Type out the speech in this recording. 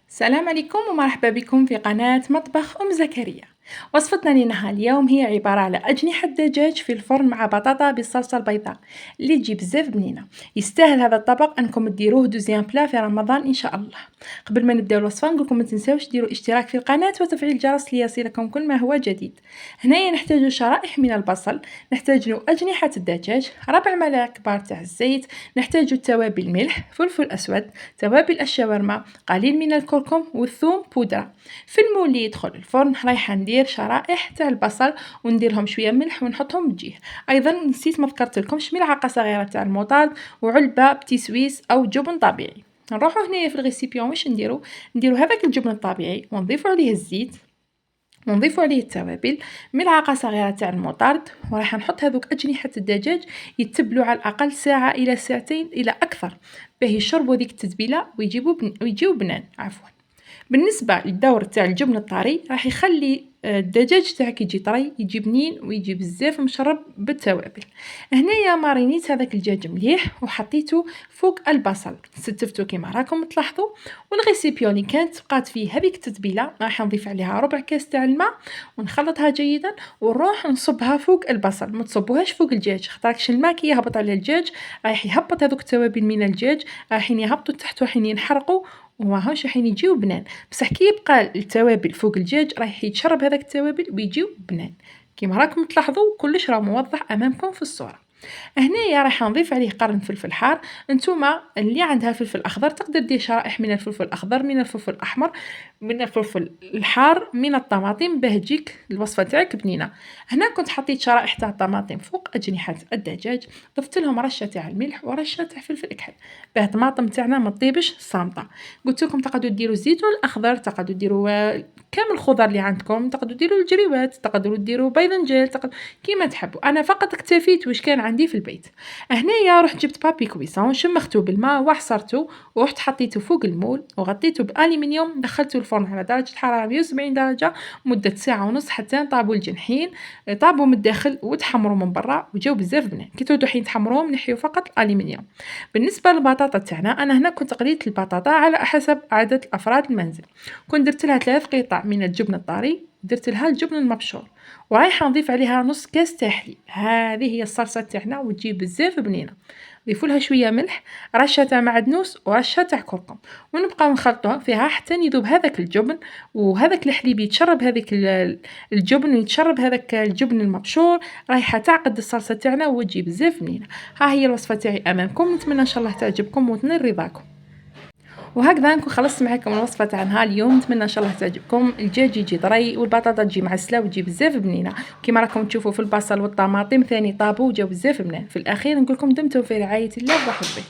السلام عليكم ومرحبا بكم في قناة مطبخ أم زكريا. وصفتنا لنهار اليوم هي عبارة على أجنحة دجاج في الفرن مع بطاطا بالصلصة البيضاء اللي تجي بزاف بنينة. يستاهل هذا الطبق أنكم ديروه دوزيام بلا في رمضان إن شاء الله. قبل ما نبداو الوصفة نقولكم ما تنساوش ديروا اشتراك في القناة وتفعيل الجرس ليصلكم كل ما هو جديد. هنايا نحتاج شرائح من البصل، نحتاج أجنحة الدجاج، 4 ملاعق كبار تاع الزيت، نحتاج التوابل ملح، فلفل أسود، توابل الشاورما، قليل من الكركم والثوم بودرة. في المول اللي يدخل الفرن رايحه ندير شرائح تاع البصل ونديرهم شويه ملح ونحطهم بجيه. ايضا نسيت ما ذكرتلكمش ملعقه صغيره تاع الموطاد وعلبه بتي سويس او جبن طبيعي. نروحو هنايا في الغيسيبيون واش نديرو هذاك الجبن الطبيعي ونضيفو عليه الزيت ونضيفو عليه التوابل، ملعقه صغيره تاع المطارد، وراح نحط هذوك اجنحه الدجاج يتبلوا على الاقل ساعه الى ساعتين الى اكثر باه يشربوا ديك التتبيله ويجيو بنان عفوا. بالنسبة للدور تاع الجبن الطري راح يخلي الدجاج تاعك يجي طري، يجي بنين ويجي بزاف مشرب بالتوابل. هنايا مارينيت هذاك الدجاج مليح وحطيته فوق البصل، ستفتو كيما راكم تلاحظوا. والغيسيبيون اللي كانت بقات فيه هذيك التتبيله راح نضيف عليها ربع كاس تاع الماء ونخلطها جيدا ونروح نصبها فوق البصل. ما تصبوهاش فوق الدجاج خاطرش الماء كي يهبط على الدجاج راح يهبط هذوك التوابل من الدجاج، رايحين يهبطوا تحت وحين ينحرقوا وماهوش رايحين يجيو بنان. بصح كي يبقى التوابل فوق الدجاج رايح يتشرب هذاك التوابل ويجيو بنان. كيما راكم تلاحظوا كلش راه موضح امامكم في الصوره. هنايا راح نضيف عليه قرن فلفل حار. نتوما اللي عندها فلفل اخضر تقدر دير شرائح من الفلفل الاخضر، من الفلفل الاحمر، من الفلفل الحار، من الطماطم باه تجيك الوصفه تاعك بنينه. هنا كنت حطيت شرائح تاع الطماطم فوق اجنحه الدجاج، ضفت لهم رشه تاع الملح ورشه تاع فلفل اكحل باه الطماطم تاعنا ما تطيبش صامته. قلت لكم تقدروا ديروا الزيتون الاخضر، تقدروا ديروا كامل الخضر اللي عندكم، تقدروا ديروا الجريوات، تقدروا ديروا باذنجان، كيما تحبوا. انا فقط اكتفيت واش كان عندي في البيت. هنايا رحت جبت بابي كويسون شمخته بالماء وعصرته ورحت حطيته فوق المول وغطيته بالالومنيوم، دخلته الفرن على درجه حراره 170 درجه مده ساعه ونص حتى طابوا الجنحين، طابوا من الداخل وتحمروا من برا وجاو بزاف بنان. كي تعودوا حين تحمروهم نحيو فقط الالومنيوم. بالنسبه للبطاطا تاعنا انا هنا كنت قليت البطاطا على حسب عدد افراد المنزل. كنت درت لها 3 قطع من الجبن الطري، درت لها الجبن المبشور ورايحه نضيف عليها نص كاس تاع حليب. هذه هي الصلصه تاعنا وتجي بزاف بنينه. ضيفوا لها شويه ملح، رشه تاع معدنوس ورشه تاع كركم، ونبقاو نخلطوها فيها حتى يذوب هذاك الجبن وهذاك الحليب يتشرب هذيك الجبن ويتشرب هذاك الجبن المبشور. رايحه تعقد الصلصه تاعنا وتجي بزاف بنينه. ها هي الوصفه تاعي امامكم، نتمنى ان شاء الله تعجبكم وتنال رضاكم. وهكذا نكون خلصت معكم الوصفه تاع نهار اليوم، نتمنى ان شاء الله تعجبكم. الدجاج يجي طري والبطاطا تجي معسله وتجي بزاف بنينه كما راكم تشوفوا في البصل والطماطم ثاني طابوا وجاو بزاف بنان. في الاخير نقول لكم دمتم في رعايه الله وحفظه.